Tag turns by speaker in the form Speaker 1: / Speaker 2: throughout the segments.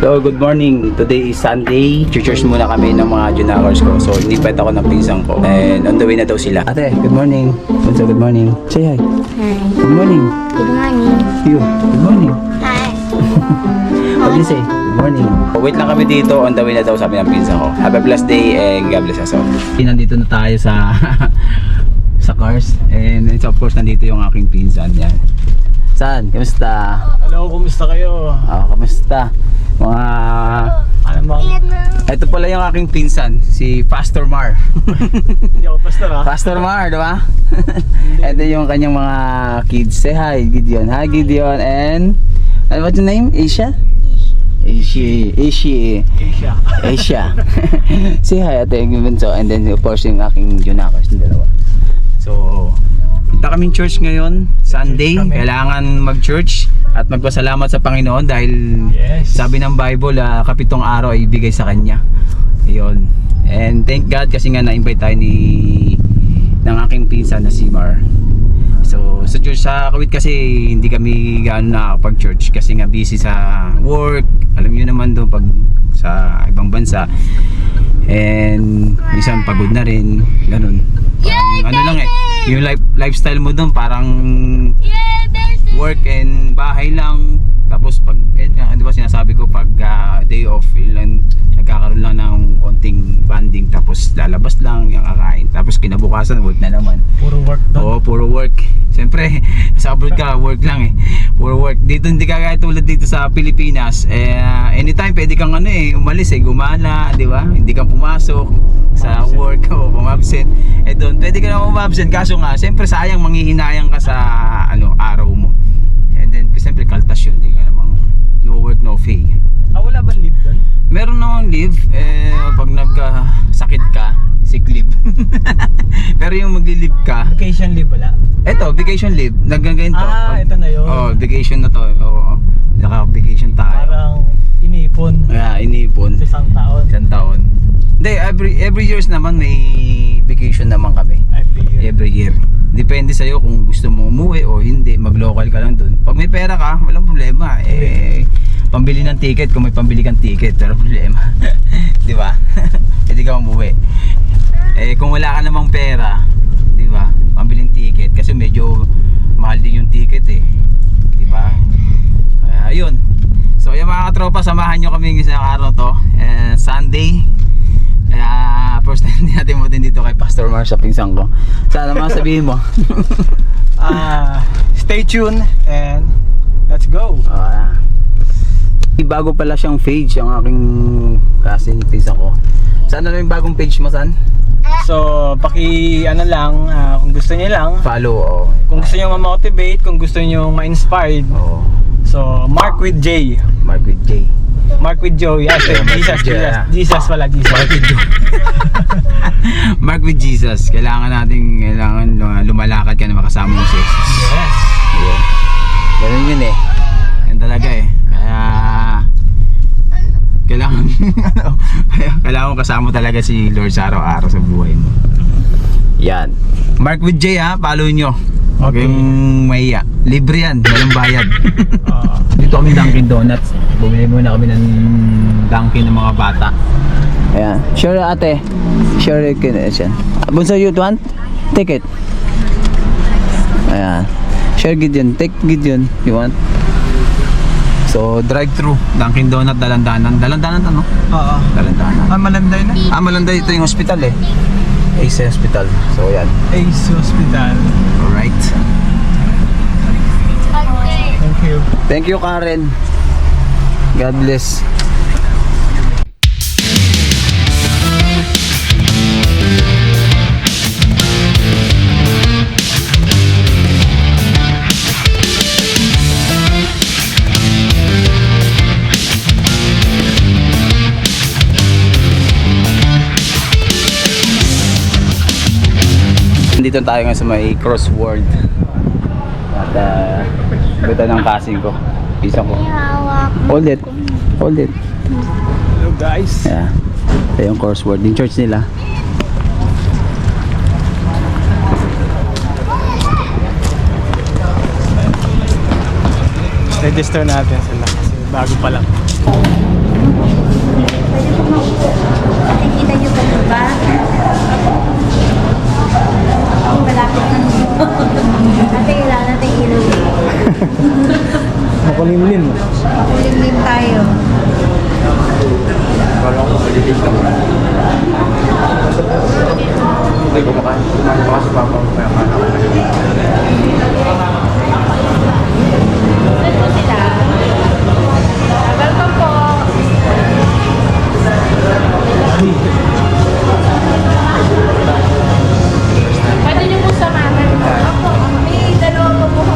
Speaker 1: So, good morning. Today is Sunday. Church muna kami ng mga Junakers ko. So, inipat ako ng pinsan ko. And on the way na daw sila. Ate, good morning. Bunso, good morning. Say hi.
Speaker 2: Hi.
Speaker 1: Good morning.
Speaker 2: Good morning.
Speaker 1: You. Good morning.
Speaker 2: Hi.
Speaker 1: What do you say? Good morning. Wait lang kami dito. On the way na daw sabi ng pinsan ko. Have a blessed day and God bless us all. Nandito na tayo sa sa cars. And of course, nandito yung aking pinsan. Yan. Saan? Kamusta?
Speaker 3: Hello, kumusta kayo?
Speaker 1: Kamusta? Mga...
Speaker 3: Ano bang?
Speaker 1: Ito pala yung aking pinsan, si Pastor Mar.
Speaker 3: Hindi ako pastor ha?
Speaker 1: Pastor Mar, di ba? Ito yung kanyang mga kids. Say hi, Gideon. Hi, Gideon. And... what's your name? Asia? Asia. Asia. Say hi, Ate Bunso. And then, of course, yung aking Junakers na dalawa. So... Punta kaming church ngayon, Sunday. Kailangan mag-church at magpasalamat sa Panginoon dahil sabi ng Bible, kapitong araw ay ibigay sa Kanya. Ayun. And thank God kasi nga na-invite tayo ng aking pinsan na si Mar. So sa church sa Kawit kasi hindi kami gaano nakakapag-church kasi nga busy sa work. Alam niyo naman doon pag sa ibang bansa. And minsan pagod na rin, ganun. Ano lang yung lifestyle mo doon parang work and bahay lang. Tapos pag di ba sinasabi ko pag day off ilan nagkakaroon lang ng konting banding tapos lalabas lang yung kakain. Tapos kinabukasan work na naman.
Speaker 3: Puro work doon.
Speaker 1: Oo, puro work. Siyempre, sa abroad ka, work lang puro work. Dito hindi ka kaya tulad dito sa Pilipinas. Anytime pwede kang umalis gumala, di ba? Hindi kang pumasok sa work o pumabsent. Doon, pwede ka na umabsent. Kaso nga, siyempre sayang manghihinayang ka sa araw mo. And then, siyempre kaltas yun. Hindi ka namang no work, no pay.
Speaker 3: Wala bang leave doon?
Speaker 1: Meron namang leave pag nagkasakit ka, sick leave. Pero yung magli-leave ka,
Speaker 3: Vacation leave wala?
Speaker 1: eto, vacation leave, naggangayin to.
Speaker 3: Ito na yun.
Speaker 1: Vacation na to. Oo, naka-vacation tayo.
Speaker 3: Parang iniipon
Speaker 1: Iniipon.
Speaker 3: sa isang taon.
Speaker 1: Isang taon. Hindi, every years naman may vacation naman kami. Every year. Depende sa'yo kung gusto mo umuwi o hindi, mag-local ka lang dun. Pag may pera ka, walang problema. Pambili ng ticket, kung may pambili kang ticket, walang problema. Di ba? Pwede ka umuwi. Kung wala ka namang pera, di ba? Pambili ng ticket kasi medyo mahal din yung ticket Di ba? Ayun. So yung mga katropa, samahan nyo kami ng isang araw to. Sunday. First time din natin mutin dito kay Pastor Mar sa pinsan ko. Sana mga sabihin mo.
Speaker 3: Stay tuned and let's go.
Speaker 1: Bago pala siyang page ang aking cousin pinsan ko. Sana na yung bagong page mo, San?
Speaker 3: So, lang, kung gusto niyo lang.
Speaker 1: Follow,
Speaker 3: Kung gusto niyo ma-motivate, kung gusto niyo ma-inspired. So, Mark with J.
Speaker 1: Mark with J.
Speaker 3: Mark with Joey. Jesus pala, Jesus.
Speaker 1: Mark with Joey. Mark with Jesus. Kailangan lumalakad ka na makasama mo si Jesus.
Speaker 3: Yes.
Speaker 1: Yeah. Ganun yun Yan talaga Kaya kailangan kasama talaga si Lord sa araw-araw sa buhay mo. Yan. Mark with J follow nyo. Okay. Yung mahiya. Libre yan, walang bayad. Dito kami Dunkin Donuts. Bumili muna kami ng Dunkin ng mga bata. Ayan. Sure ate. Sure you can. Bunso, you want? Take it. Ayan. Sure Gideon. Take Gideon. You want? So, drive-thru. Dunkin Donut, Dalandanan. Dalandanan ano?
Speaker 3: Oo.
Speaker 1: Dalandanan.
Speaker 3: Malanday na?
Speaker 1: Malanday. Ito yung hospital Ace Hospital. So, yan.
Speaker 3: Ace Hospital.
Speaker 1: Alright.
Speaker 3: Thank you.
Speaker 1: Thank you, Karen. God bless. Dito tayo nga sa may crossword. At ito ng kasing ko. Isa ko. Hold it. Hold it.
Speaker 3: Hello guys.
Speaker 1: Yeah. Ito yung crossword. Yung church nila.
Speaker 3: Register natin sila kasi bago pa lang.
Speaker 1: Sige ka muna. Hindi ko makain. Baka si Papa ko kaya paano ako.
Speaker 2: Welcome po. Pwede niyo po samahan. Opo, may dalawa po po.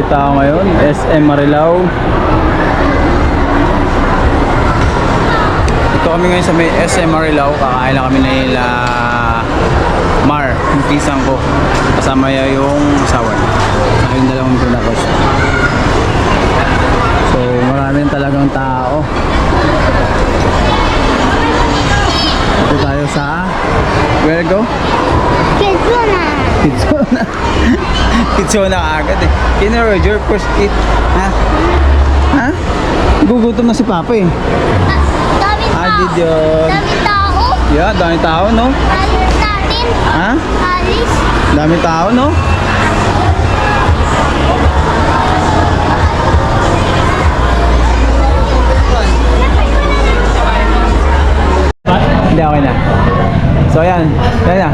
Speaker 1: Tao ngayon, SM Marilao. Ito kami ngayon sa may SM Marilao. Kakain lang kami nila Mar, yung pisang ko. Kasama niya yung asawa niya. Saka yung dalawang pinakos. So maraming talagang tao. Ito tayo sa where go?
Speaker 2: Quezona.
Speaker 1: Kidzona. Kidzona agad eh. Kina Roger, first eat. Ha? Ha? Gugutom na si Papa eh.
Speaker 2: Daming
Speaker 1: Ah,
Speaker 2: tao.
Speaker 1: did yun.
Speaker 2: Daming tao.
Speaker 1: Yeah, dami tao no?
Speaker 2: Alis natin.
Speaker 1: Ha?
Speaker 2: Alis.
Speaker 1: Dami tao no? Hindi, okay na. So ayan, ayan na.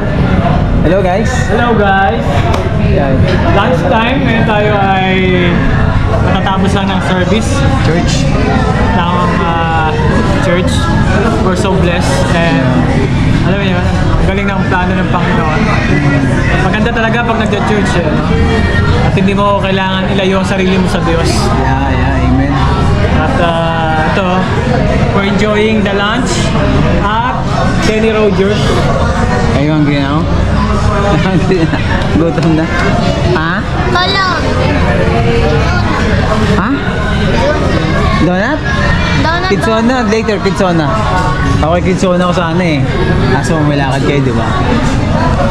Speaker 1: Hello guys.
Speaker 3: Hello guys!
Speaker 1: Ayan.
Speaker 3: Lunch time, ngayon tayo ay katatapos lang ng service
Speaker 1: Church.
Speaker 3: ng church. We're so blessed and alam mo yun, ang galing ng plano ng Panginoon. Maganda talaga pag nagja-church eh, no? At hindi mo kailangan ilayo ang sarili mo sa Diyos.
Speaker 1: Yeah, amen.
Speaker 3: At ito, we're enjoying the lunch at Kenny Rogers.
Speaker 1: Kayo ang ginaw? Gutom na. Ha?
Speaker 2: Kolong.
Speaker 1: Ha? Donut?
Speaker 2: Donut.
Speaker 1: Pizzona, later pizzona. Ako pizzona ko sana eh. Kaso may lakad kayo, di ba?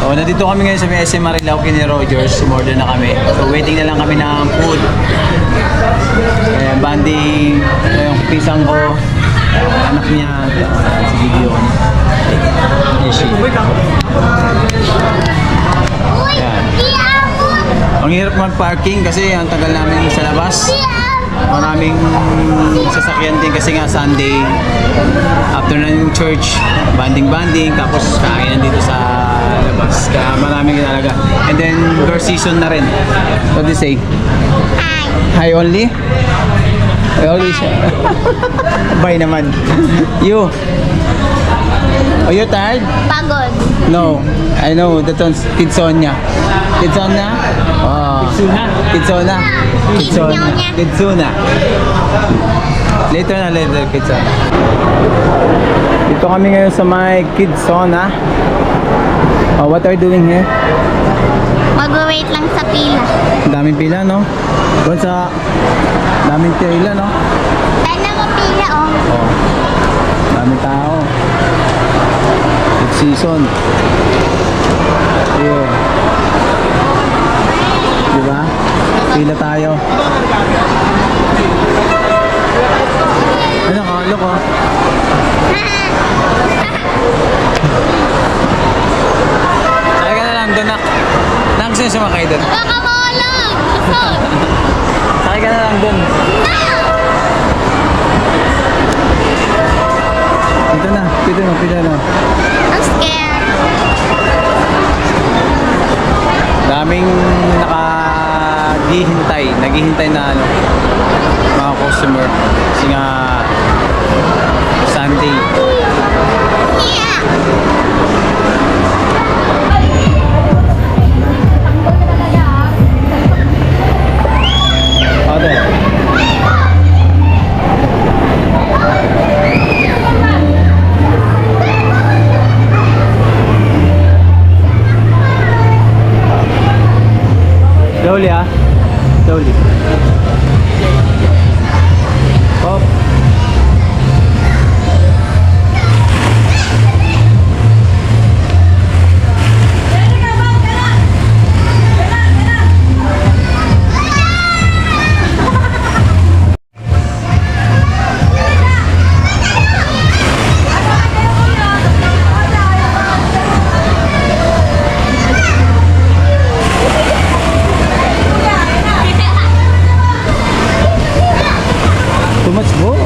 Speaker 1: O, nandito kami ngayon sa may SM Marilao, Kenny Rogers. Umorder na kami. So, waiting na lang kami ng food. Banding, yung pisang ko, anak niya, si Gideon. Yan. Ang hirap mag-parking kasi ang tagal namin sa labas. Maraming sasakyan din kasi nga Sunday. After na yung church, banding-banding, tapos kainan dito sa labas. Kaya maraming talaga. And then, door season na rin. What do you say? Hi only? I always... Bye naman. You? Are you tired?
Speaker 2: Pagod.
Speaker 1: No. I know. That one's Kidsonia. Kidsonia? Oh.
Speaker 3: Kidsuna.
Speaker 1: Kitsona. Kitsona. Kitsuna. Later, Kitsona. Dito kami ngayon sa may Kitsona. Oh, what are you doing here?
Speaker 2: Mag-wait lang sa pila.
Speaker 1: Daming pila, no? Doon sa... Daming pila, no?
Speaker 2: Dahil na mapila, oh.
Speaker 1: Oh. Daming tao. It's season. Here. Diba? Pila tayo. Ano ka? Look, oh. Sakay ka na lang doon, nak. Gusto niyo sumakay doon?
Speaker 2: Baka maulang. Kusot.
Speaker 1: Sakay ka na lang doon. Dito na, pila na.
Speaker 2: I'm scared.
Speaker 1: Daming naghihintay na ano, mga customer. Kasi nga, Sunday.
Speaker 2: Yeah.
Speaker 1: Ate. Slowly, ah. Slowly. Hop. Too much ball.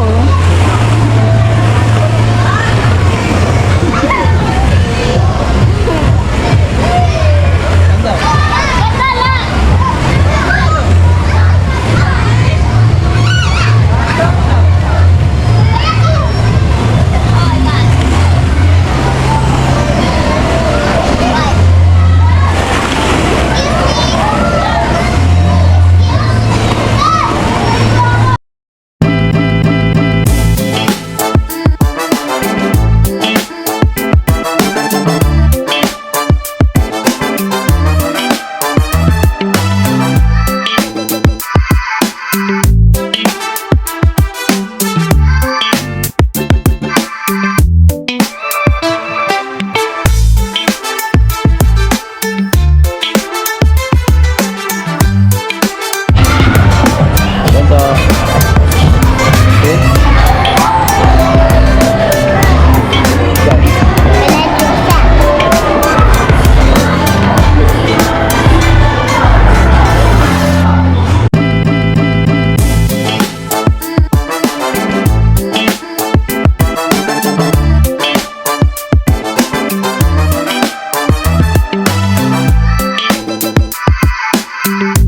Speaker 2: Bye.